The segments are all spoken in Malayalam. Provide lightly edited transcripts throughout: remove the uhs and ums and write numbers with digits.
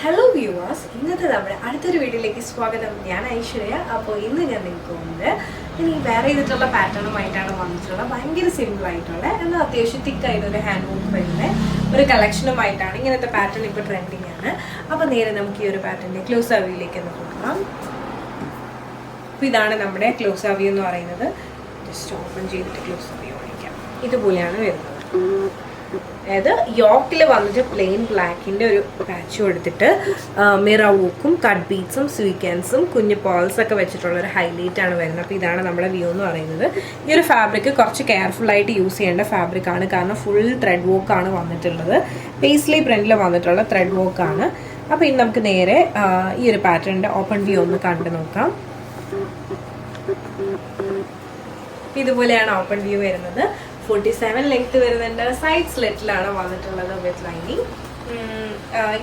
ഹലോ വ്യൂവേഴ്സ്, ഇന്നത്തെ നമ്മുടെ അടുത്തൊരു വീഡിയോയിലേക്ക് സ്വാഗതം. ഞാൻ ഐശ്വര്യ. അപ്പോൾ ഇന്ന് ഞാൻ നിൽക്കുന്നത് ഇനി വേറെ ചെയ്തിട്ടുള്ള പാറ്റേണുമായിട്ടാണ് വന്നിട്ടുള്ളത്. ഭയങ്കര സിമ്പിളായിട്ടുള്ള എന്നാൽ അത്യാവശ്യം തിക്കായിട്ട് ഒരു ഹാൻഡ് വർക്ക് വരുന്ന ഒരു കളക്ഷനുമായിട്ടാണ്. ഇങ്ങനത്തെ പാറ്റേൺ ഇപ്പോൾ ട്രെൻഡിങ് ആണ്. അപ്പോൾ നേരെ നമുക്ക് ഈ ഒരു പാറ്റേണിൻ്റെ ക്ലോസ് അവ്യൂയിലേക്ക് ഒന്ന് നോക്കാം. അപ്പോൾ ഇതാണ് നമ്മുടെ ക്ലോസ് അവ്യൂ എന്ന് പറയുന്നത്. ജസ്റ്റ് ഓപ്പൺ ചെയ്തിട്ട് ക്ലോസ് അവ്യൂ കാണിക്കാം. ഇതുപോലെയാണ് വരുന്നത്. അതായത് യോക്കിൽ വന്നിട്ട് പ്ലെയിൻ ബ്ലാക്കിൻ്റെ ഒരു പാച്ചും എടുത്തിട്ട് മിറർ വർക്കും കട്ട് ബീഡ്സും സ്വീക്കൻസും കുഞ്ഞ് പേൾസൊക്കെ വെച്ചിട്ടുള്ള ഒരു ഹൈലൈറ്റ് ആണ് വരുന്നത്. അപ്പോൾ ഇതാണ് നമ്മുടെ വ്യൂ എന്ന് പറയുന്നത്. ഈ ഒരു ഫാബ്രിക് കുറച്ച് കെയർഫുള്ളായിട്ട് യൂസ് ചെയ്യേണ്ട ഫാബ്രിക്കാണ്. കാരണം ഫുൾ ത്രെഡ് വർക്കാണ് വന്നിട്ടുള്ളത്. പേസ്ലി പ്രിൻറ്റിൽ വന്നിട്ടുള്ള ത്രെഡ് വർക്കാണ്. അപ്പോൾ ഇനി നമുക്ക് നേരെ ഈ ഒരു പാറ്റേണിൻ്റെ ഓപ്പൺ വ്യൂ ഒന്ന് കണ്ടു നോക്കാം. ഇതുപോലെയാണ് ഓപ്പൺ വ്യൂ വരുന്നത്. 47 ലെങ്ത് വരുന്നുണ്ട്. സൈഡ് സ്ലിറ്റിലാണ് വന്നിട്ടുള്ളത് വിത്ത് ലൈനിങ്.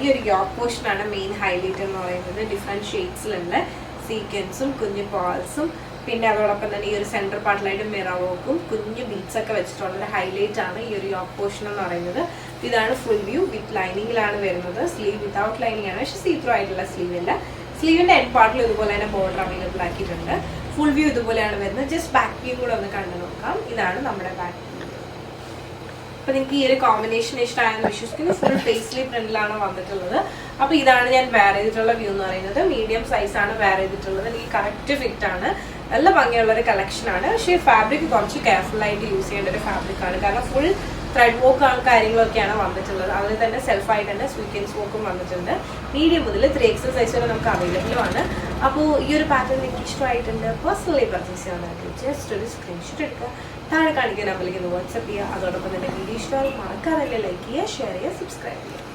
ഈ ഒരു യോക്ക് പോർഷനാണ് മെയിൻ ഹൈലൈറ്റ് എന്ന് പറയുന്നത്. ഡിഫറെൻറ്റ് ഷെയ്ഡ്സിലുള്ള സീക്വൻസും കുഞ്ഞു പേൾസും പിന്നെ അതോടൊപ്പം തന്നെ ഈ ഒരു സെൻറ്റർ പാർട്ടിലായിട്ട് മിറർ വർക്കും കുഞ്ഞു ബീഡ്സ് ഒക്കെ വെച്ചിട്ടുള്ളൊരു ഹൈലൈറ്റ് ആണ് ഈ ഒരു യോക്ക് പോർഷൻ എന്ന് പറയുന്നത്. ഇതാണ് ഫുൾ വ്യൂ. വിത്ത് ലൈനിങ്ങിലാണ് വരുന്നത്. സ്ലീവ് വിത്തൗട്ട് ലൈനിങ് ആണ്, പക്ഷേ സീ ത്രൂ ആയിട്ടുള്ള സ്ലീവ് അല്ല. സ്ലീവിൻ്റെ എൻഡ് പാർട്ടിൽ ഇതുപോലെ തന്നെ ബോർഡർ അവൈലബിൾ ആക്കിയിട്ടുണ്ട്. ഫുൾ വ്യൂ ഇതുപോലെയാണ് വരുന്നത്. ജസ്റ്റ് ബാക്ക് വ്യൂ കൂടെ ഒന്ന് കണ്ടു നോക്കാം. ഇതാണ് നമ്മുടെ ബാക്ക്. അപ്പോൾ നിങ്ങൾക്ക് ഈ ഒരു കോമ്പിനേഷൻ ഇഷ്ടമായെന്ന് വിശ്വസിക്കുന്നു. ഫുൾ പേസ്ലി പ്രിന്റിലാണ് വന്നിട്ടുള്ളത്. അപ്പോൾ ഇതാണ് ഞാൻ വെയർ ചെയ്തിട്ടുള്ള വ്യൂ എന്ന് പറയുന്നത്. മീഡിയം സൈസാണ് വെയർ ചെയ്തിട്ടുള്ളത്. എനിക്ക് കറക്റ്റ് ഫിറ്റ് ആണ്. നല്ല ഭംഗിയുള്ളൊരു കളക്ഷനാണ്. പക്ഷേ ഫാബ്രിക് കുറച്ച് കെയർഫുള്ളായിട്ട് യൂസ് ചെയ്യേണ്ട ഒരു ഫാബ്രിക്കാണ്. കാരണം ഫുൾ ത്രെഡ് വർക്ക് കാര്യങ്ങളൊക്കെയാണ് വന്നിട്ടുള്ളത്. അതിൽ തന്നെ സെൽഫായിട്ട് തന്നെ സ്വീക്കൻസ് വർക്കും വന്നിട്ടുണ്ട്. മീഡിയം മുതൽ 3XL സൈസ് വരെ നമുക്ക് അവൈലബിളും ആണ്. അപ്പോൾ ഈ ഒരു പാറ്റേൺ എനിക്ക് ഇഷ്ടമായിട്ടുണ്ട്. പേഴ്സണലി പർച്ചേസ് ചെയ്യാനായിട്ട് ജസ്റ്റ് ഒരു സ്ക്രീൻഷോട്ട് എടുക്കുക. താഴെ കാണിക്കുന്ന നമ്പറിലേക്ക് ഒന്ന് വാട്സപ്പ് ചെയ്യുക. അതോടൊപ്പം തന്നെ വീഡിയോ ഇഷ്ടമായി മറക്കാറില്ല ലൈക്ക് ചെയ്യുക, ഷെയർ ചെയ്യുക, സബ്സ്ക്രൈബ് ചെയ്യുക.